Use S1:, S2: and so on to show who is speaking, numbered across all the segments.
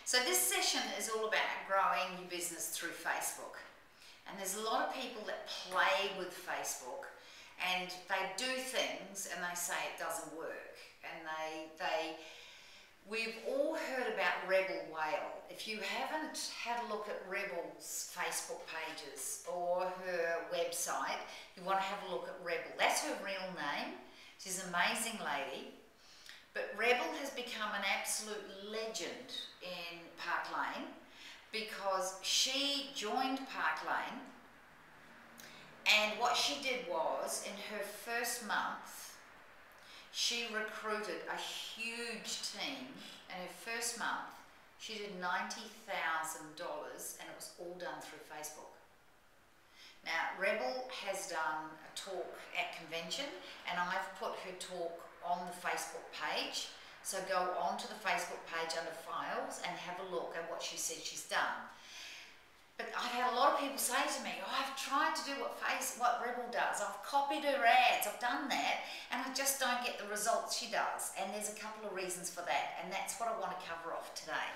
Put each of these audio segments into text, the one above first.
S1: So this session is all about growing your business through Facebook. And there's a lot of people that play with Facebook and they do things and they say it doesn't work. And we've all heard about Rebel Whale. If you haven't had a look at Rebel's Facebook pages or her website, you want to have a look at Rebel. That's her real name. She's an amazing lady. But Rebel has become an absolute legend in Park Lane because she joined Park Lane, and what she did was, in her first month, she recruited a huge team. In her first month, she did $90,000, and it was all done through Facebook. Now, Rebel has done a talk at convention, and I've put her talk on the Facebook page. So go onto the Facebook page under files and have a look at what she said she's done. But I've had a lot of people say to me, oh, I've tried to do what Rebel does. I've copied her ads, I've done that, and I just don't get the results she does. And there's a couple of reasons for that, and that's what I want to cover off today.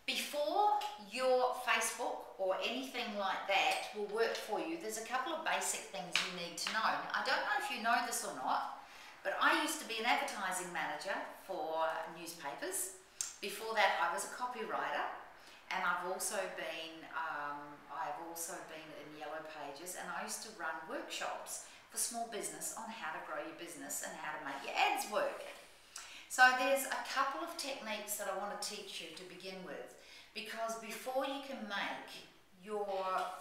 S1: Before your Facebook or anything like that will work for you, there's a couple of basic things you need to know. Now, I don't know if you know this or not, but I used to be an advertising manager for newspapers. Before that, I was a copywriter, and I've also been in Yellow Pages, and I used to run workshops for small business on how to grow your business and how to make your ads work. So there's a couple of techniques that I want to teach you to begin with, because before you can make your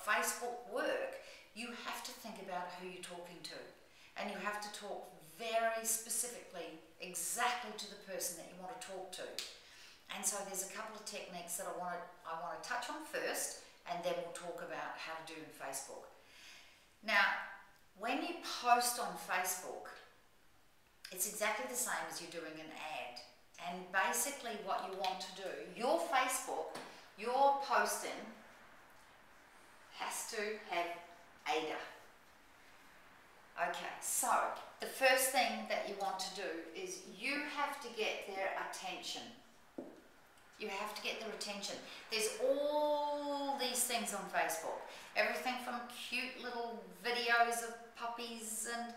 S1: Facebook work, you have to think about who you're talking to, and you have to talk very specifically exactly to the person that you want to talk to. And so there's a couple of techniques that I want to touch on first, and then we'll talk about how to do in Facebook. Now, when you post on Facebook, it's exactly the same as you're doing an ad. And basically what you want to do, your Facebook, your posting has to have ADA. Okay, so the first thing that you want to do is you have to get their attention. You have to get their attention. There's all these things on Facebook. Everything from cute little videos of puppies and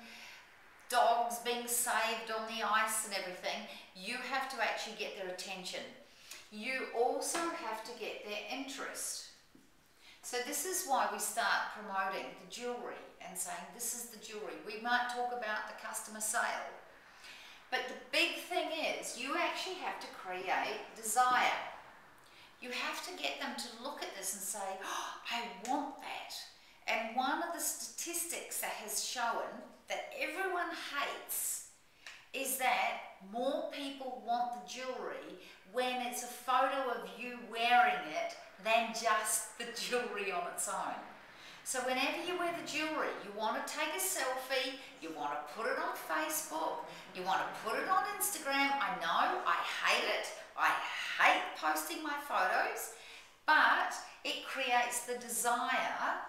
S1: dogs being saved on the ice and everything. You have to actually get their attention. You also have to get their interest. So this is why we start promoting the jewellery and saying this is the jewellery. We might talk about the customer sale. But the big thing is you actually have to create desire. You have to get them to look at this and say, oh, I want that. And one of the statistics that has shown that everyone hates is that more people want the jewellery when it's a photo of you wearing it than just the jewellery on its own. So whenever you wear the jewellery, you want to take a selfie, you want to put it on Facebook, you want to put it on Instagram. I know, I hate it. I hate posting my photos, but it creates the desire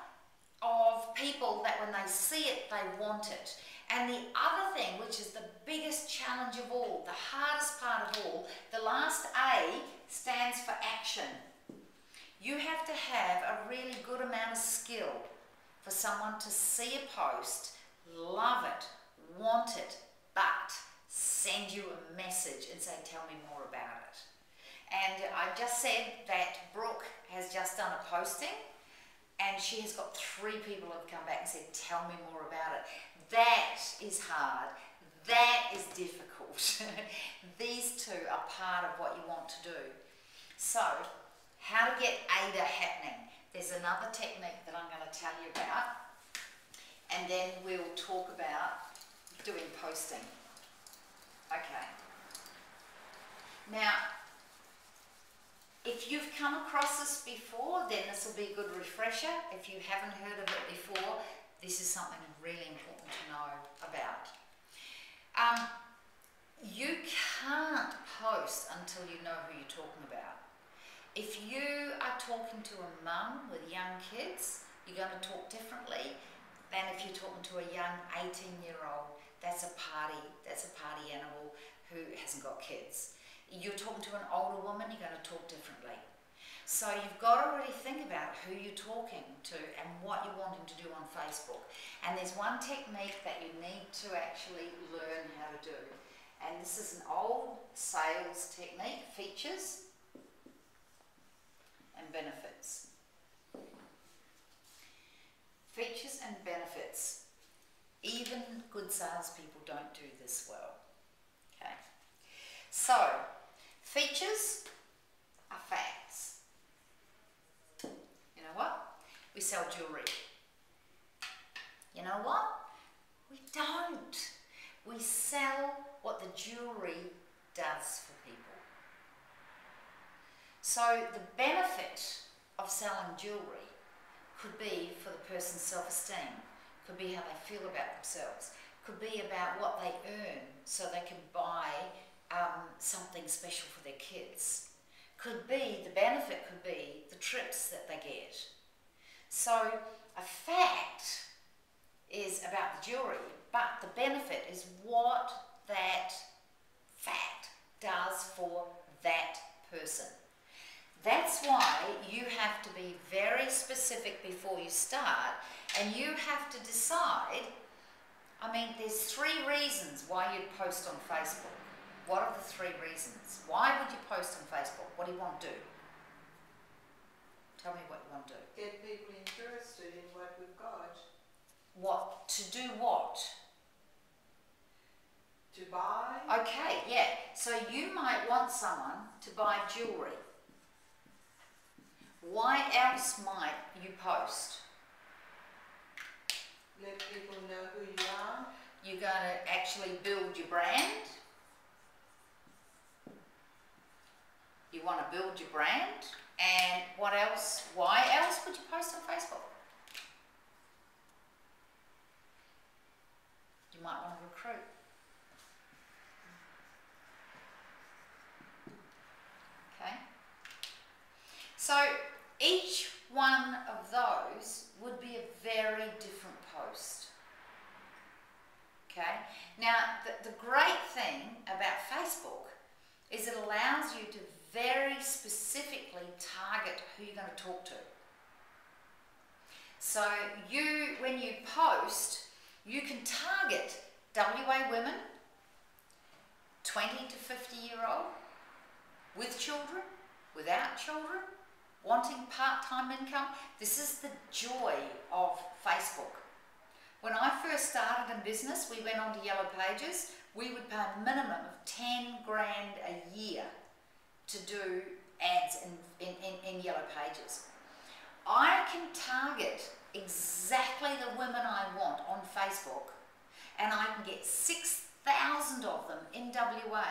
S1: of people that when they see it, they want it. And the other thing, which is the biggest challenge of all, the hardest part of all, the last A stands for action. You have to have a really good amount of skill for someone to see a post, love it, want it, but send you a message and say, tell me more about it. And I just said that Brooke has just done a posting, and she has got 3 people who have come back and said, tell me more about it. That is hard. That is difficult. These two are part of what you want to do. So, how to get ADA happening. There's another technique that I'm going to tell you about, and then we'll talk about doing posting. Okay. Now, if you've come across this before, then this will be a good refresher. If you haven't heard of it before, this is something really important to know about. You can't post until you know who you're talking about. If you are talking to a mum with young kids, you're going to talk differently than if you're talking to a young 18-year-old that's a party animal who hasn't got kids. you're talking to an older woman, you're going to talk differently. So you've got to really think about who you're talking to and what you're wanting to do on Facebook. And there's one technique that you need to actually learn how to do. And this is an old sales technique, features and benefits. Features and benefits. Even good salespeople don't do this well. Okay. So, features are facts. You know what? We sell jewellery. You know what? We don't. We sell what the jewellery does for people. So the benefit of selling jewellery could be for the person's self-esteem, could be how they feel about themselves, could be about what they earn so they can buy something special for their kids. Could be, the benefit could be the trips that they get. So a fact is about the jewellery, but the benefit is what that fact does for that person. That's why you have to be very specific before you start, and you have to decide, I mean, there's 3 reasons why you'd post on Facebook. What are the 3 reasons? Why would you post on Facebook? What do you want to do? Tell me what you want to do.
S2: Get people interested in what we've got.
S1: What? To do what?
S2: To buy.
S1: Okay, yeah. So you might want someone to buy jewellery. Why else might you post?
S2: Let people know who you are.
S1: You're going to actually build your brand. You want to build your brand. And what else? Why else would you post on Facebook? You might want to recruit. Okay? So each one of those would be a very different post. Okay? Now, the great thing about Facebook is it allows you to very specifically target who you're going to talk to. So when you post, you can target WA women, 20 to 50-year-old, with children, without children, wanting part-time income. This is the joy of Facebook. When I first started in business, we went on to Yellow Pages. We would pay a minimum of 10 grand a year to do ads in Yellow Pages. I can target exactly the women I want on Facebook, and I can get 6,000 of them in WA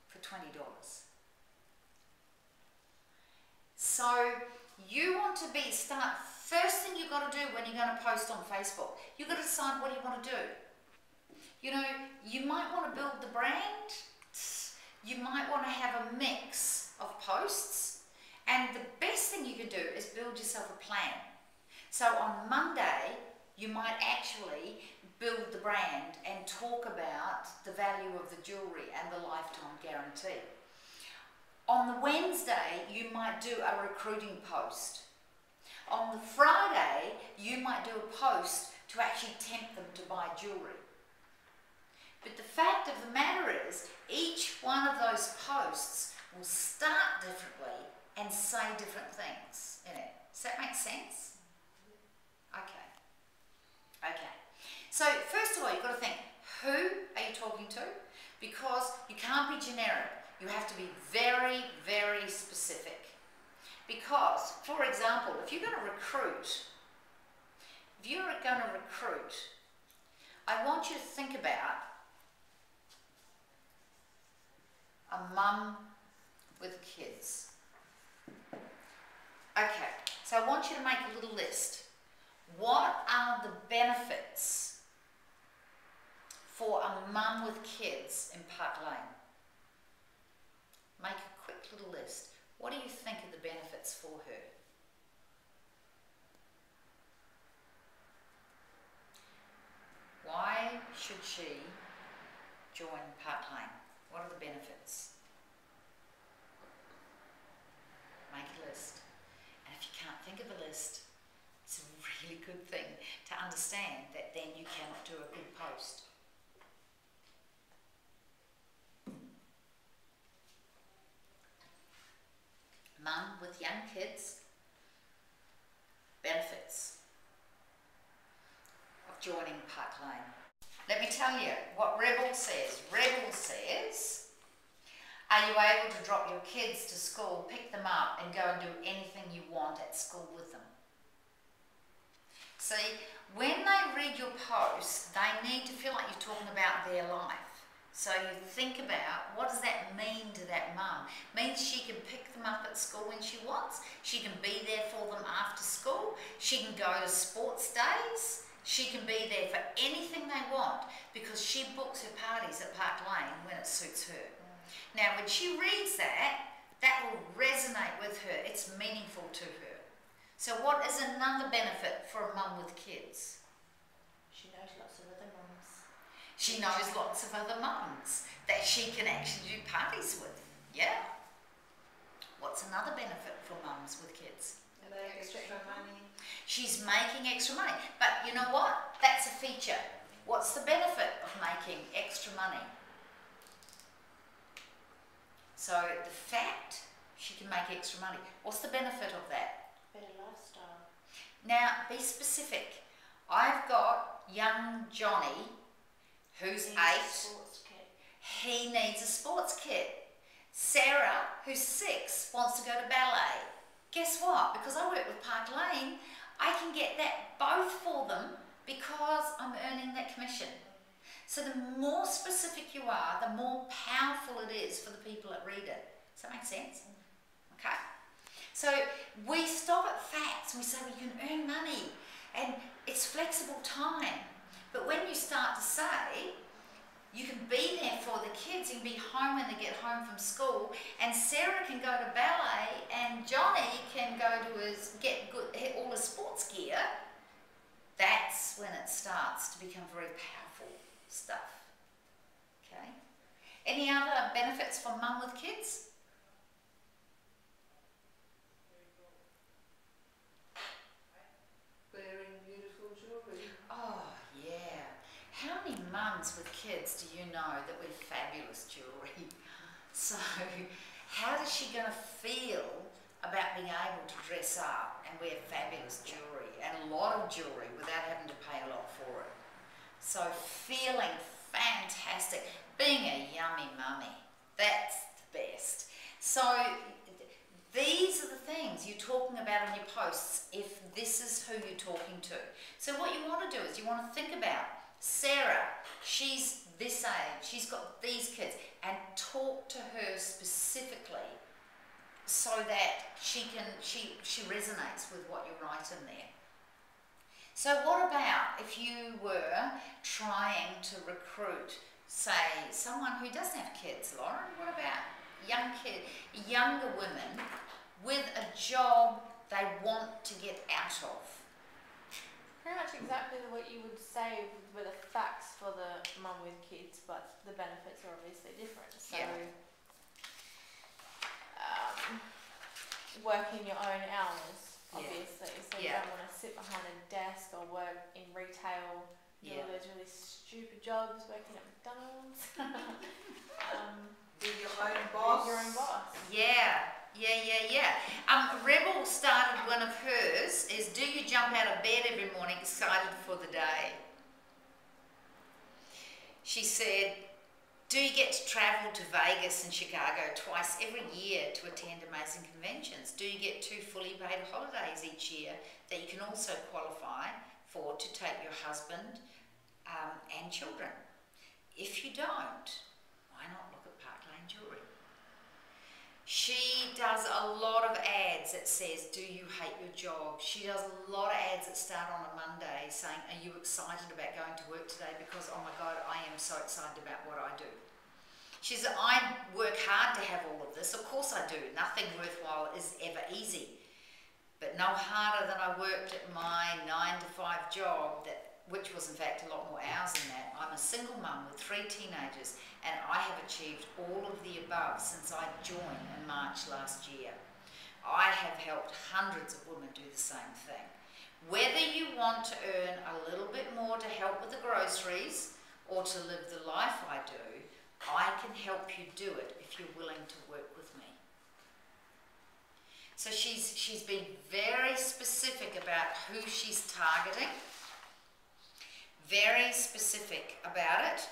S1: for $20. So you want to first thing you've got to do when you're going to post on Facebook, you've got to decide what you want to do. You know, you might want to build the brand, you might want to have a mix of posts, and the best thing you can do is build yourself a plan. So on Monday, you might actually build the brand and talk about the value of the jewellery and the lifetime guarantee. On the Wednesday, you might do a recruiting post. On the Friday, you might do a post to actually tempt them to buy jewellery. But the fact of the matter is, each one of those posts will start differently and say different things in it. Does that make sense? Okay. Okay. So first of all, you've got to think, who are you talking to? Because you can't be generic. You have to be very, very specific. Because, for example, if you're going to recruit, I want you to think about a mum with kids. Okay, so I want you to make a little list. What are the benefits for a mum with kids in Park Lane? Make a quick little list. What do you think are the benefits for her? Why should she join Park Lane? What are the benefits? good thing to understand that then you cannot do a good post. Mum with young kids, benefits of joining Park Lane. Let me tell you what Rebel says. Rebel says, are you able to drop your kids to school, pick them up and go and do anything you want at school with them? See, when they read your post, they need to feel like you're talking about their life. So you think about, what does that mean to that mum? Means she can pick them up at school when she wants. She can be there for them after school. She can go to sports days. She can be there for anything they want because she books her parties at Park Lane when it suits her. Now, when she reads that, that will resonate with her. It's meaningful to her. So what is another benefit for a mum with kids?
S3: She knows lots of other mums.
S1: She knows lots of other mums that she can actually do parties with. Yeah? What's another benefit for mums with kids?
S2: And extra money.
S1: She's making extra money. But you know what? That's a feature. What's the benefit of making extra money? So the fact she can make extra money. What's the benefit of that?
S3: Better lifestyle.
S1: Now, be specific. I've got young Johnny, who's 8.
S3: Sports kit.
S1: He needs a sports kit. Sarah, who's 6, wants to go to ballet. Guess what? Because I work with Park Lane, I can get that both for them because I'm earning that commission. So the more specific you are, the more powerful it is for the people that read it. Does that make sense? Okay. So we stop at facts and we say, well, you can earn money and it's flexible time. But when you start to say, you can be there for the kids, you can be home when they get home from school, and Sarah can go to ballet and Johnny can go to all his sports gear, that's when it starts to become very powerful stuff. Okay? Any other benefits for mum with kids?
S2: Wearing beautiful jewellery.
S1: Oh, yeah. How many mums with kids do you know that wear fabulous jewellery? So, how is she going to feel about being able to dress up and wear fabulous jewellery and a lot of jewellery without having to pay a lot for it? So, feeling fantastic. Being a yummy mummy. That's the best. So, these are the things you're talking about on your posts if this is who you're talking to. So what you want to do is you want to think about Sarah, she's this age, she's got these kids, and talk to her specifically so that she resonates with what you write in there. So what about if you were trying to recruit, say, someone who doesn't have kids, Lauren? What about younger women with a job they want to get out of?
S3: Pretty much exactly what you would say with the facts for the mum with kids, but the benefits are obviously different. So,
S1: Yeah.
S3: Working your own hours, obviously.
S1: Yeah.
S3: So you don't want to sit behind a desk or work in retail, do
S1: Yeah.
S3: all those really stupid jobs, working at McDonald's.
S2: Be your own boss.
S3: Be your own boss.
S1: Yeah. Rebel started one of hers is, do you jump out of bed every morning excited for the day? She said, do you get to travel to Vegas and Chicago twice every year to attend amazing conventions? Do you get 2 fully paid holidays each year that you can also qualify for to take your husband and children? If you don't, why not look at Park Lane Jewellery? She does a lot of ads that says, do you hate your job? She does a lot of ads that start on a Monday saying, are you excited about going to work today? Because, oh my God, I am so excited about what I do. She says, I work hard to have all of this. Of course I do. Nothing worthwhile is ever easy. But no harder than I worked at my 9-to-5 job, which was in fact a lot more hours than that. I'm a single mum with 3 teenagers and I have achieved all of the above since I joined in March last year. I have helped hundreds of women do the same thing. Whether you want to earn a little bit more to help with the groceries or to live the life I do, I can help you do it if you're willing to work with me. So she's been very specific about who she's targeting, very specific about it.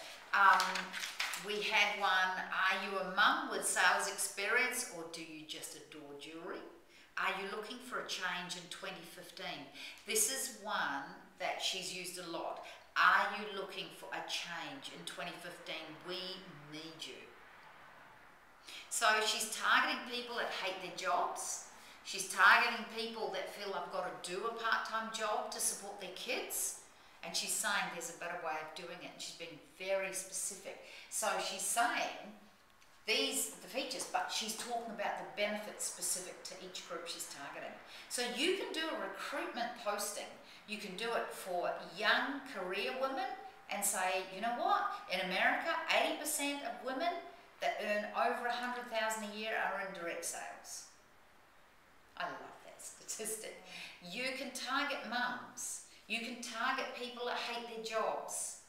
S1: We had one, are you a mum with sales experience or do you just adore jewellery? Are you looking for a change in 2015? This is one that she's used a lot. Are you looking for a change in 2015? We need you. So she's targeting people that hate their jobs. She's targeting people that feel I've got to do a part-time job to support their kids. And she's saying there's a better way of doing it. And she's being very specific. So she's saying these are the features, but she's talking about the benefits specific to each group she's targeting. So you can do a recruitment posting. You can do it for young career women and say, you know what, in America, 80% of women that earn over $100,000 a year are in direct sales. I love that statistic. You can target mums. You can target people that hate their jobs.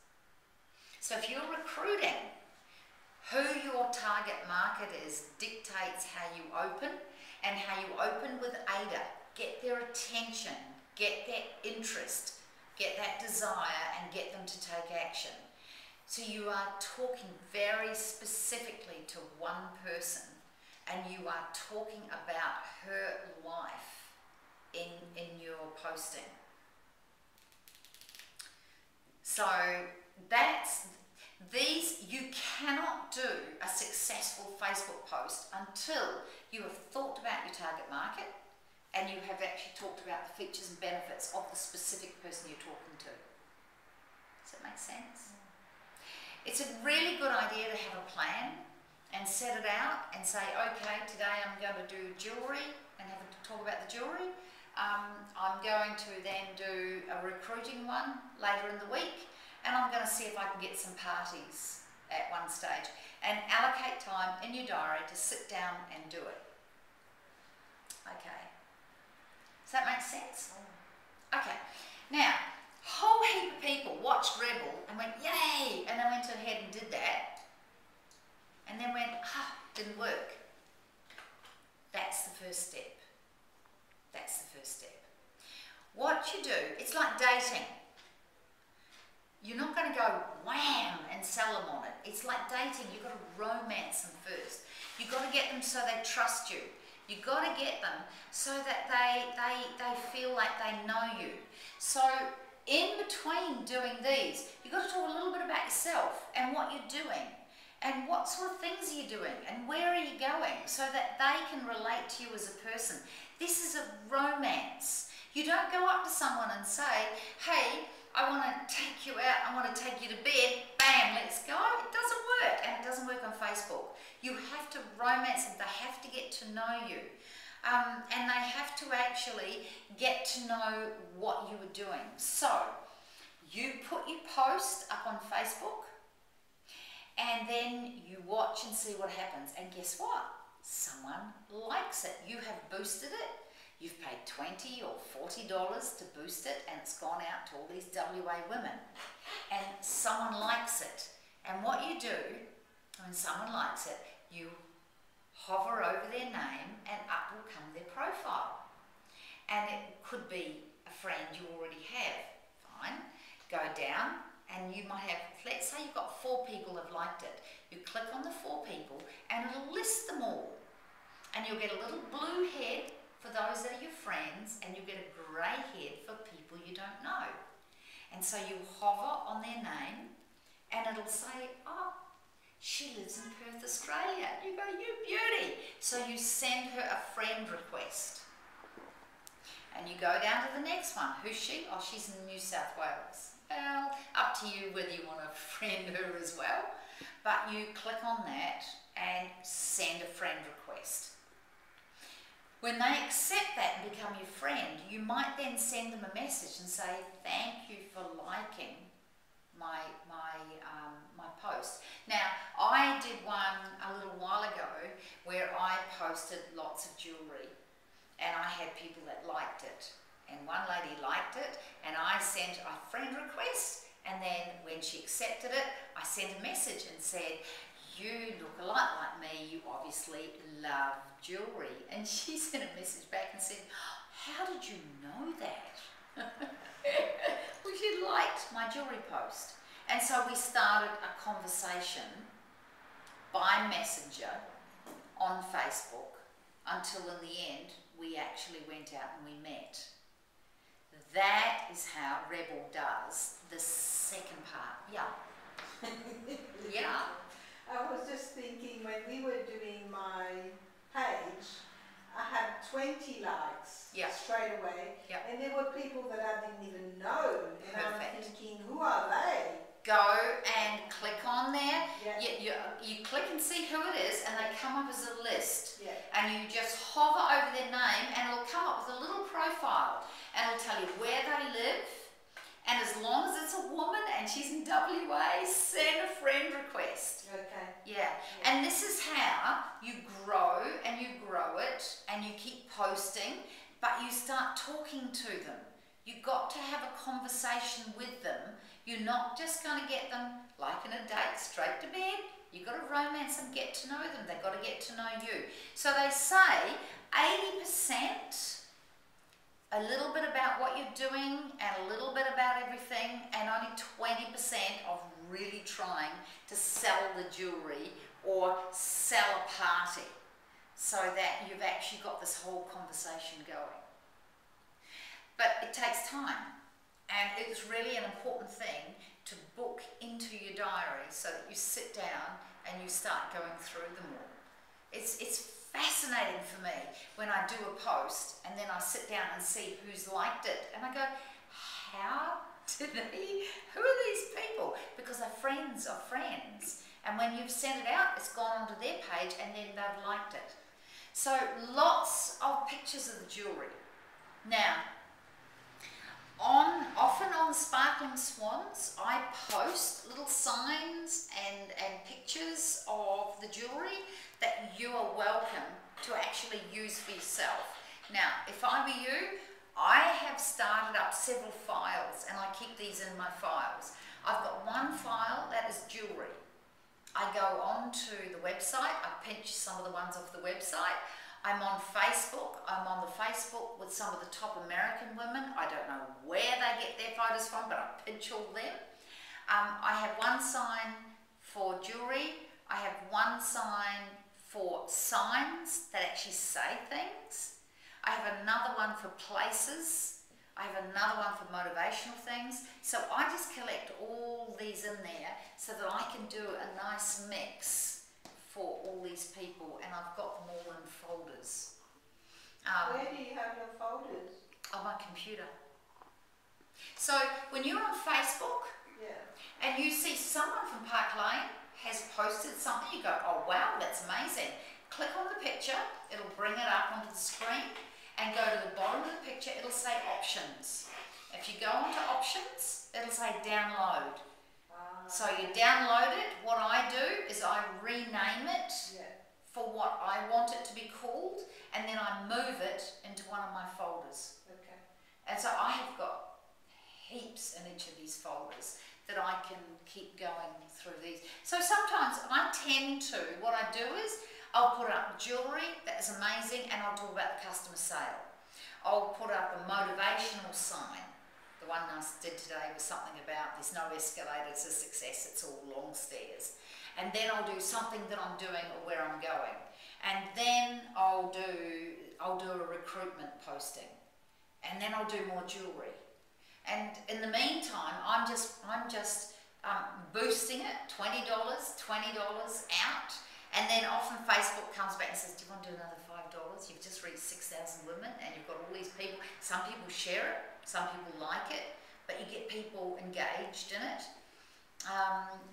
S1: So if you're recruiting, who your target market is dictates how you open, and how you open with Ada. Get their attention, get their interest, get that desire, and get them to take action. So you are talking very specifically to one person, and you are talking about her life in your posting. So you cannot do a successful Facebook post until you have thought about your target market and you have actually talked about the features and benefits of the specific person you're talking to. Does that make sense? It's a really good idea to have a plan and set it out and say, okay, today I'm going to do jewellery and have a talk about the jewellery. I'm going to then do a recruiting one later in the week, and I'm going to see if I can get some parties at one stage and allocate time in your diary to sit down and do it. Okay. Does that make sense? Okay. Now, whole heap of people watched Rebel and went, yay, and they went ahead and did that and then went, didn't work. That's the first step. That's the first step. What you do, it's like dating. You're not going to go wham and sell them on it. It's like dating. You've got to romance them first. You've got to get them so they trust you. You've got to get them so that they feel like they know you. So in between doing these, you've got to talk a little bit about yourself and what you're doing and what sort of things are you doing and where are you going so that they can relate to you as a person. This is a romance. You don't go up to someone and say, hey, I want to take you out, I want to take you to bed, bam, let's go. It doesn't work, and it doesn't work on Facebook. You have to romance them, they have to get to know you. And they have to actually get to know what you are doing. So, you put your post up on Facebook, and then you watch and see what happens. And guess what? Someone likes it. You have boosted it. You've paid $20 or $40 to boost it, and it's gone out to all these WA women. And someone likes it. And what you do, when someone likes it, you hover over their name and up will come their profile. And it could be a friend you already have. Fine. Go down and you might have, let's say you've got 4 people have liked it. You click on the 4 people and it'll list them all. And you'll get a little blue head for those that are your friends, and you'll get a grey head for people you don't know. And so you hover on their name and it'll say, oh, she lives in Perth, Australia. You go, you beauty. So you send her a friend request. And you go down to the next one. Who's she? Oh, she's in New South Wales. Well, up to you whether you want to friend her as well. But you click on that and send a friend request. When they accept that and become your friend, you might then send them a message and say, thank you for liking my post. Now, I did one a little while ago where I posted lots of jewellery and I had people that liked it. And one lady liked it, and I sent a friend request, and then when she accepted it, I sent a message and said, you look a lot like me, you obviously love jewellery. And she sent a message back and said, how did you know that? Well, she liked my jewellery post. And so we started a conversation by messenger on Facebook until in the end we actually went out and we met. That is how Rebel does the second part. Yeah. Yeah.
S2: I was just thinking when we were doing my page, I had 20 likes
S1: Yeah.
S2: straight away.
S1: Yeah.
S2: And there were people that I didn't even know. And I'm
S1: Perfect.
S2: thinking, who are they?
S1: Go and click on there.
S2: Yeah.
S1: You click and see who it is, and they come up as a list.
S2: Yeah.
S1: And you just hover over their name, and it'll come up with a little profile, and it'll tell you where they live. And as long as it's a woman and she's in WA, send a friend request.
S2: Okay.
S1: Yeah. And this is how you grow and you grow it and you keep posting, but you start talking to them. You've got to have a conversation with them. You're not just going to get them, like in a date, straight to bed. You've got to romance them, get to know them. They've got to get to know you. So they say 80%, a little bit about what you're doing and a little bit about everything, and only 20% of really trying to sell the jewellery or sell a party, so that you've actually got this whole conversation going. But it takes time, and it's really an important thing to book into your diary so that you sit down and you start going through them all. It's fascinating for me when I do a post and then I sit down and see who's liked it, and I go, how did they, who are these people? Because they're friends of friends, and when you've sent it out, it's gone onto their page and then they've liked it. So lots of pictures of the jewellery. Now, often on Sparkling Swans, I post little signs and pictures of the jewellery that you are welcome to actually use for yourself. Now, if I were you, I have started up several files, and I keep these in my files. I've got one file that is jewellery. I go onto the website, I pinch some of the ones off the website. I'm on Facebook. I'm on the Facebook with some of the top American women. I don't know where they get their photos from, but I pinch all them. I have one sign for jewellery. I have one sign for signs that actually say things. I have another one for places. I have another one for motivational things. So I just collect all these in there so that I can do a nice mix for all these people, and I've got them all in folders.
S2: Where do you have your folders?
S1: On my computer. So when you're on Facebook and you see someone from Park Lane has posted something, you go, oh wow, that's amazing. Click on the picture, it'll bring it up onto the screen, and go to the bottom of the picture, it'll say options. If you go onto options, it'll say download. So you download it. What I do is I rename it for what I want it to be called, and then I move it into one of my folders.
S2: Okay.
S1: And so I have got heaps in each of these folders that I can keep going through these. So sometimes I tend to, what I do is I'll put up jewellery that is amazing, and I'll talk about the customer sale. I'll put up a motivational sign. The one I did today was something about there's no escalator to success, it's all long stairs. And then I'll do something that I'm doing or where I'm going. And then I'll do a recruitment posting. And then I'll do more jewellery. And in the meantime, I'm just boosting it, $20 out. And then often Facebook comes back and says, do you want to do another $5? You've just reached 6,000 women and you've got all these people. Some people share it, some people like it, but you get people engaged in it.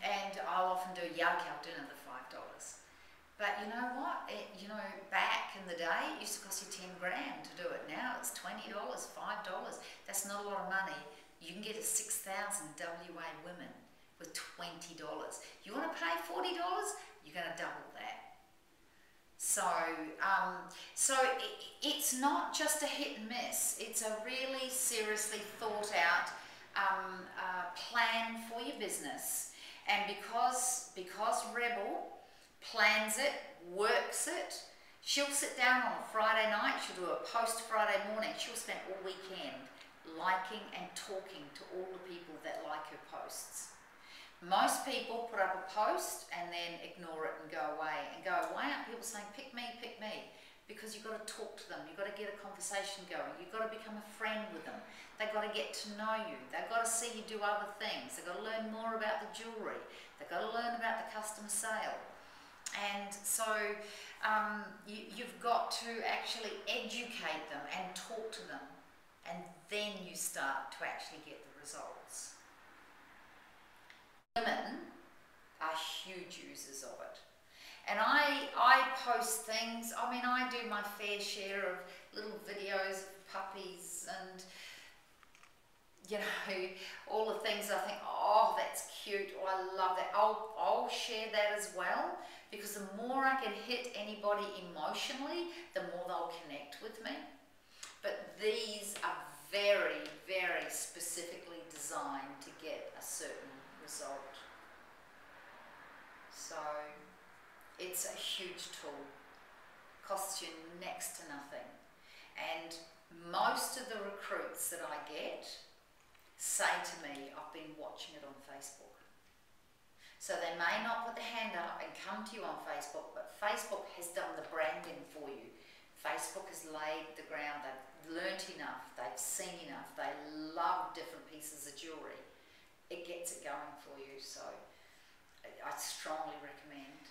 S1: And I'll often do I'll do another $5. But you know what? Back in the day, it used to cost you 10 grand to do it. Now it's $20, $5. That's not a lot of money. You can get a 6,000 WA women with $20. You want to pay $40? You're going to double that. So it's not just a hit and miss. It's a really seriously thought out plan for your business. And because Rebel plans it, works it, she'll sit down on a Friday night, she'll do a post Friday morning, she'll spend all weekend liking and talking to all the people that like her posts. Most people put up a post and then ignore it and go away. And why aren't people saying, pick me, because you've got to talk to them, you've got to get a conversation going, you've got to become a friend with them, they've got to get to know you, they've got to see you do other things, they've got to learn more about the jewellery, they've got to learn about the customer sale. And so you've got to actually educate them and talk to them, and then you start to actually get the results. Women are huge users of it. And I post things, I mean, I do my fair share of little videos of puppies and, you know, all the things I think, oh, that's cute, oh, I love that. I'll share that as well, because the more I can hit anybody emotionally, the more they'll connect with me. But these are very, very specifically designed to get a certain result. So it's a huge tool, costs you next to nothing. And most of the recruits that I get say to me, I've been watching it on Facebook. So they may not put their hand up and come to you on Facebook, but Facebook has done the branding for you. Facebook has laid the ground, they've learnt enough, they've seen enough, they love different pieces of jewellery. It gets it going for you, so I strongly recommend.